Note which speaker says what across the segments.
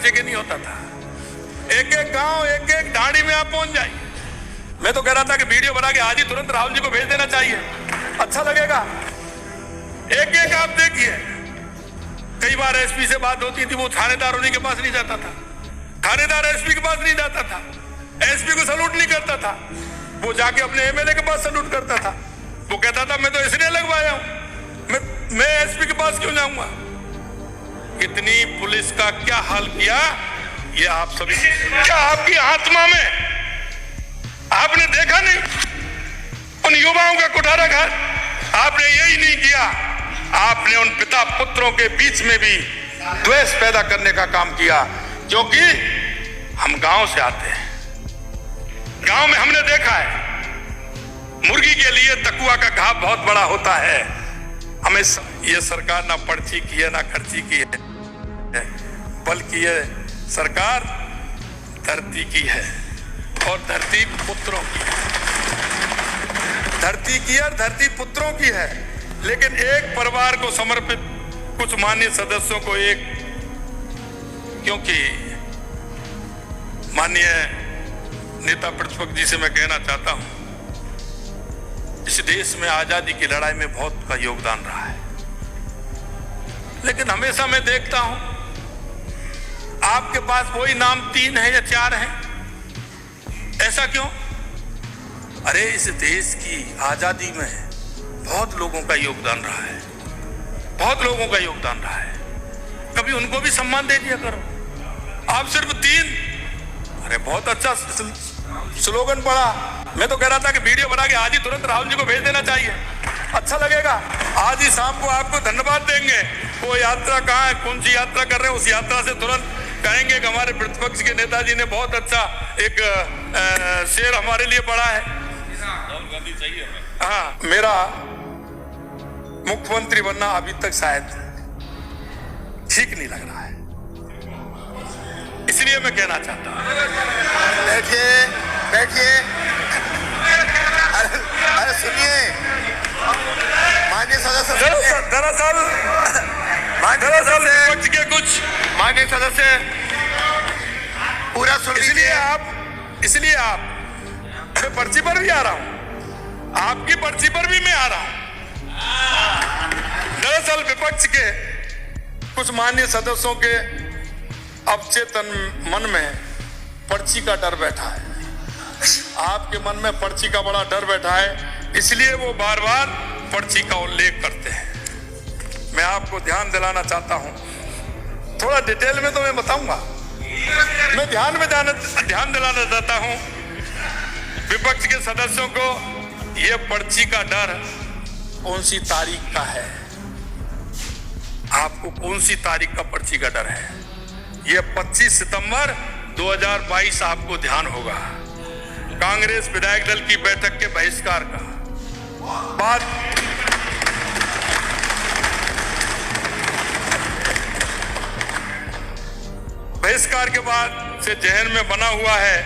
Speaker 1: बच्चे के नहीं होता था। एक एक गांव, एक एक ढाणी में आप पहुंच जाइए। मैं तो कह रहा था कि वीडियो बना के आज ही तुरंत राहुल जी को भेज देना चाहिए, अच्छा लगेगा। एक एक आप देखिए, कई बार एसपी से बात होती थी, वो थानेदार उन्हीं के पास नहीं जाता था, थानेदार एसपी के पास नहीं जाता था, एसपी को सलूट नहीं करता था, वो जाके अपने एमएलए के पास सलूट करता था। वो कहता था मैं तो इसलिए लगवाया हूं, मैं एसपी के पास क्यों जाऊंगा। इतनी पुलिस का क्या हाल किया, ये आप सभी, क्या आपकी आत्मा में आपने देखा नहीं? उन युवाओं का कुठाराघात आपने यही नहीं किया, आपने उन पिता पुत्रों के बीच में भी द्वेष पैदा करने का काम किया। क्योंकि हम गांव से आते हैं, गांव में हमने देखा है मुर्गी के लिए तकुआ का घाव बहुत बड़ा होता है। हमें ये सरकार ना पर्ची की है ना खर्ची की है, बल्कि ये सरकार धरती की है और धरती पुत्रों की है। धरती की और धरती पुत्रों की है। लेकिन एक परिवार को समर्पित कुछ माननीय सदस्यों को एक, क्योंकि माननीय नेता प्रतिपक्ष जी से मैं कहना चाहता हूं, इस देश में आजादी की लड़ाई में बहुत का योगदान रहा है, लेकिन हमेशा मैं देखता हूं आपके पास वही नाम 3 है या 4 है। ऐसा क्यों? अरे इस देश की आजादी में बहुत लोगों का योगदान रहा है, बहुत लोगों का योगदान रहा है, कभी उनको भी सम्मान दे दिया करो। आप सिर्फ 3, अरे बहुत अच्छा स्लोगन पड़ा। मैं तो कह रहा था कि वीडियो बना के आज ही तुरंत राहुल जी को भेज देना चाहिए, अच्छा लगेगा। आज ही शाम को आपको धन्यवाद देंगे। वो यात्रा कहाँ है, कौन सी यात्रा कर रहे हैं, उस यात्रा से तुरंत कहेंगे कि हमारे प्रतिपक्ष के नेताजी ने बहुत अच्छा एक शेर हमारे लिए पढ़ा है। हाँ, मेरा मुख्यमंत्री बनना अभी तक शायद ठीक नहीं लग रहा है, इसलिए मैं कहना चाहता हूं।
Speaker 2: बैठिए बैठिए, अरे सुनिए माननीय सदस्य,
Speaker 1: दरअसल विपक्ष के कुछ
Speaker 2: माननीय सदस्य पूरा सुन लीजिए।
Speaker 1: इसलिए आप मैं पर्ची पर भी आ रहा हूं, आपकी पर्ची पर भी मैं आ रहा हूं। दरअसल विपक्ष के कुछ माननीय सदस्यों के अवचेतन मन में पर्ची का डर बैठा है, आपके मन में पर्ची का बड़ा डर बैठा है, इसलिए वो बार बार पर्ची का उल्लेख करते हैं। मैं आपको ध्यान दिलाना चाहता हूं, थोड़ा डिटेल में तो मैं बताऊंगा, मैं ध्यान दिलाना चाहता हूं विपक्ष के सदस्यों को। ये पर्ची का डर कौन सी तारीख का है, आपको कौन सी तारीख का पर्ची का डर है? ये 25 सितंबर 2022 आपको ध्यान होगा, कांग्रेस विधायक दल की बैठक के बहिष्कार का बाद बहिष्कार के बाद से जहन में बना हुआ है,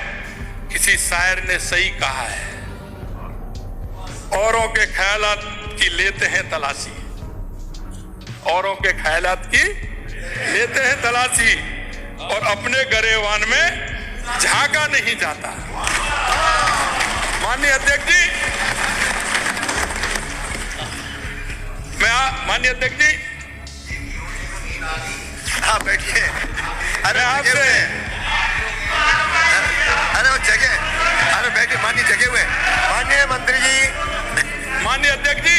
Speaker 1: किसी शायर ने सही कहा है, औरों के ख्यालात की लेते हैं तलाशी, औरों के ख्यालात की लेते हैं तलाशी, और अपने गरेवान में झांका नहीं जाता। माननीय अध्यक्ष जी, माननीय अध्यक्ष जी,
Speaker 2: हाँ बैठिए।
Speaker 1: अरे आपसे,
Speaker 2: अरे वो जगह, अरे बैठिए, माननीय जगह हुए। माननीय मंत्री जी,
Speaker 1: माननीय अध्यक्ष जी,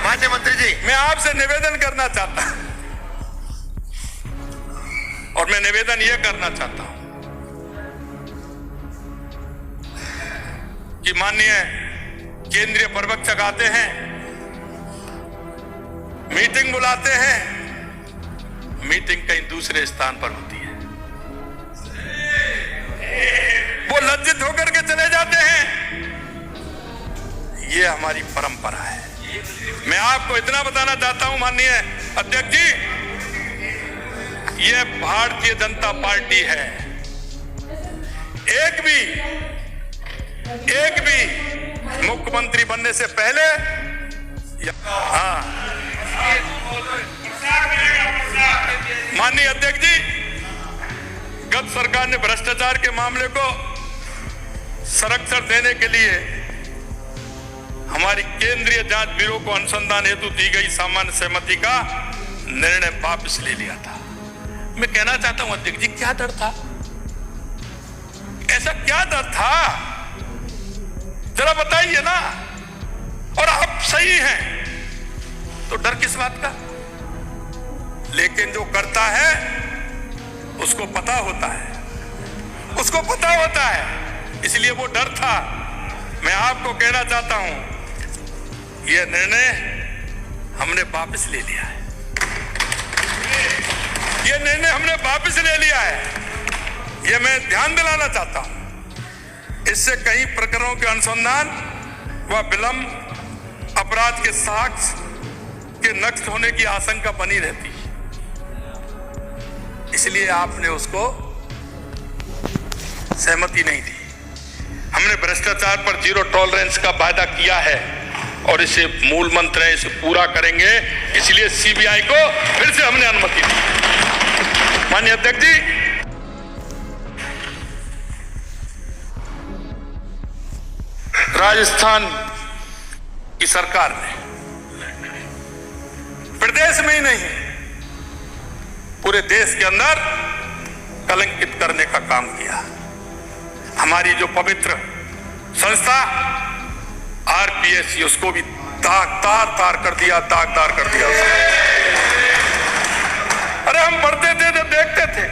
Speaker 2: माननीय मंत्री जी,
Speaker 1: मैं आपसे निवेदन करना चाहता हूं, और मैं निवेदन यह करना चाहता हूं कि माननीय केंद्रीय पर्यवेक्षक आते हैं, मीटिंग बुलाते हैं, मीटिंग कहीं दूसरे स्थान पर होती है, वो लज्जित होकर के चले जाते हैं। ये हमारी परंपरा है। मैं आपको इतना बताना चाहता हूं माननीय अध्यक्ष जी, ये भारतीय जनता पार्टी है। एक भी मुख्यमंत्री बनने से पहले, हाँ माननीय अध्यक्ष जी, सरकार ने भ्रष्टाचार के मामले को संरक्षण देने के लिए हमारी केंद्रीय जांच ब्यूरो को अनुसंधान हेतु दी गई सामान्य सहमति का निर्णय वापस ले लिया था। मैं कहना चाहता हूं अध्यक्ष जी, क्या डर था? ऐसा क्या डर था? जरा बताइए ना। और आप सही हैं तो डर किस बात का? लेकिन जो करता है उसको पता होता है, उसको पता होता है, इसलिए वो डर था। मैं आपको कहना चाहता हूं, यह निर्णय हमने वापस ले लिया है। यह निर्णय हमने वापस ले लिया है, यह मैं ध्यान दिलाना चाहता हूं। इससे कई प्रकरणों के अनुसंधान व विलंब, अपराध के साक्ष्य के नष्ट होने की आशंका बनी रहती है, इसलिए आपने उसको सहमति नहीं दी। हमने भ्रष्टाचार पर जीरो टॉलरेंस का वायदा किया है और इसे मूल मंत्र है, इसे पूरा करेंगे, इसलिए सीबीआई को फिर से हमने अनुमति दी। माननीय अध्यक्ष जी, राजस्थान की सरकार ने प्रदेश में ही नहीं पूरे देश के अंदर कलंकित करने का काम किया। हमारी जो पवित्र संस्था आरपीएससी, उसको भी दागदार कर दिया, दागदार कर दिया। अरे हम पढ़ते थे तो देखते थे,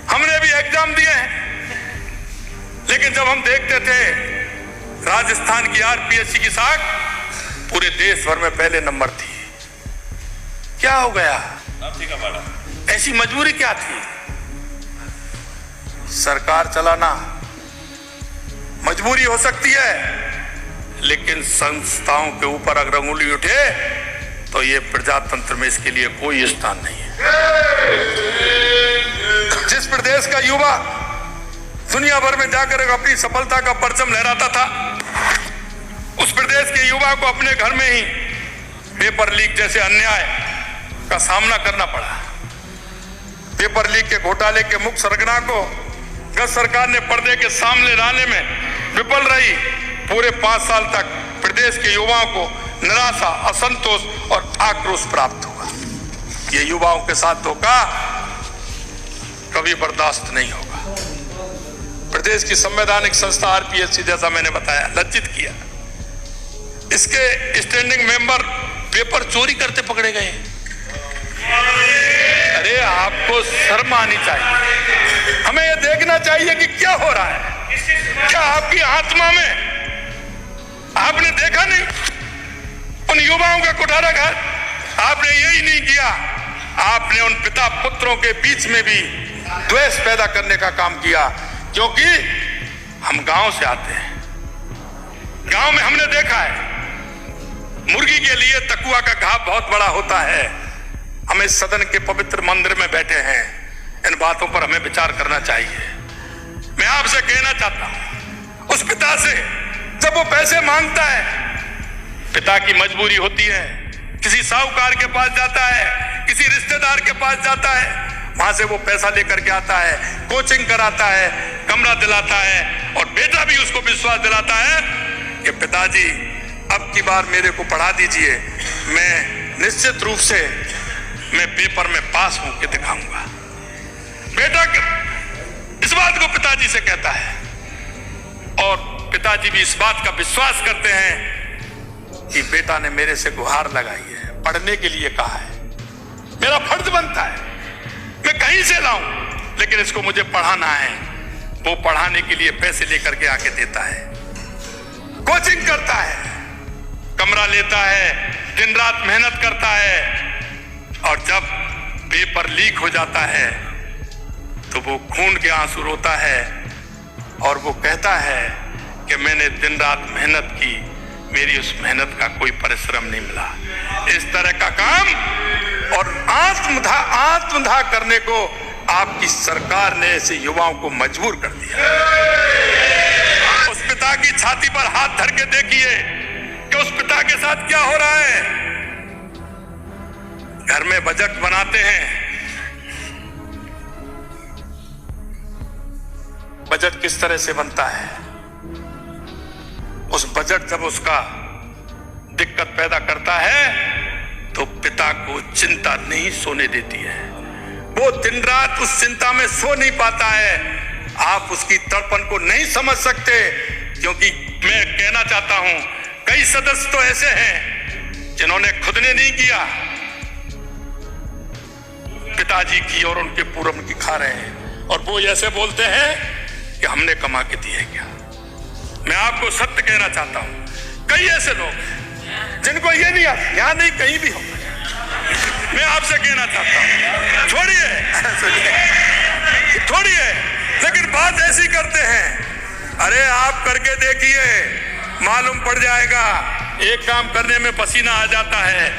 Speaker 1: हमने भी एग्जाम दिए हैं, लेकिन जब हम देखते थे राजस्थान की आरपीएससी की साख पूरे देश भर में पहले नंबर थी। क्या हो गया? ऐसी मजबूरी क्या थी? सरकार चलाना मजबूरी हो सकती है, लेकिन संस्थाओं के ऊपर अगर अंगुली उठे तो ये प्रजातंत्र में इसके लिए कोई स्थान नहीं है। जिस प्रदेश का युवा दुनिया भर में जाकर अपनी सफलता का परचम लहराता था, उस प्रदेश के युवा को अपने घर में ही पेपर लीक जैसे अन्याय का सामना करना पड़ा। पेपर लीक के घोटाले के मुख्य सरगना को गत सरकार ने पर्दे के सामने लाने में विफल रही। पूरे 5 साल तक प्रदेश के युवाओं को निराशा, असंतोष और आक्रोश प्राप्त हुआ। ये युवाओं के साथ धोखा कभी बर्दाश्त नहीं होगा। प्रदेश की संवैधानिक संस्था आरपीएससी, जैसा मैंने बताया, लज्जित किया। इसके स्टैंडिंग मेंबर पेपर चोरी करते पकड़े गए। अरे आपको शर्म आनी चाहिए। हमें यह देखना चाहिए कि क्या हो रहा है। क्या आपकी आत्मा में आपने देखा नहीं उन युवाओं का कुठाराघात? आपने यही नहीं किया, आपने उन पिता पुत्रों के बीच में भी द्वेष पैदा करने का काम किया। क्योंकि हम गांव से आते हैं, गांव में हमने देखा है मुर्गी के लिए तकुआ का घाव बहुत बड़ा होता है। हम इस सदन के पवित्र मंदिर में बैठे हैं, इन बातों पर हमें विचार करना चाहिए। मैं आपसे कहना चाहता हूं, उस पिता से जब वो पैसे मांगता है, पिता की मजबूरी होती है, किसी साहूकार के पास जाता है, किसी रिश्तेदार के पास जाता है, वहां से वो पैसा लेकर के आता है, कोचिंग कराता है, कमरा दिलाता है, और बेटा भी उसको विश्वास दिलाता है कि पिताजी अब की बार मेरे को पढ़ा दीजिए, मैं निश्चित रूप से मैं पेपर में पास होकर दिखाऊंगा। बेटा इस बात को पिताजी से कहता है, और पिताजी भी इस बात का विश्वास करते हैं कि बेटा ने मेरे से गुहार लगाई है, पढ़ने के लिए कहा है, मेरा फर्ज बनता है मैं कहीं से लाऊं, लेकिन इसको मुझे पढ़ाना है। वो पढ़ाने के लिए पैसे लेकर के आके देता है, कोचिंग करता है, कमरा लेता है, दिन रात मेहनत करता है, और जब पेपर लीक हो जाता है तो वो खून के आंसू रोता है और वो कहता है कि मैंने दिन रात मेहनत की, मेरी उस मेहनत का कोई परिश्रम नहीं मिला। इस तरह का काम और आत्मदाह करने को आपकी सरकार ने ऐसे युवाओं को मजबूर कर दिया। उस पिता की छाती पर हाथ धर के देखिए कि उस पिता के साथ क्या हो रहा है। घर में बजट बनाते हैं, बजट किस तरह से बनता है। उस बजट जब उसका दिक्कत पैदा करता है तो पिता को चिंता नहीं सोने देती है, वो दिन रात उस चिंता में सो नहीं पाता है। आप उसकी तड़पन को नहीं समझ सकते, क्योंकि मैं कहना चाहता हूं कई सदस्य तो ऐसे हैं जिन्होंने खुद ने नहीं किया, पिताजी की और उनके पूर्व की खा रहे हैं, और वो ऐसे बोलते हैं कि हमने कमा के दिए क्या। मैं आपको सत्य कहना चाहता हूं, कई ऐसे लोग जिनको ये नहीं आता, यहां नहीं कहीं भी हो, मैं आपसे कहना चाहता हूं छोड़िए, लेकिन बात ऐसी करते हैं। अरे आप करके देखिए, मालूम पड़ जाएगा। एक काम करने में पसीना आ जाता है,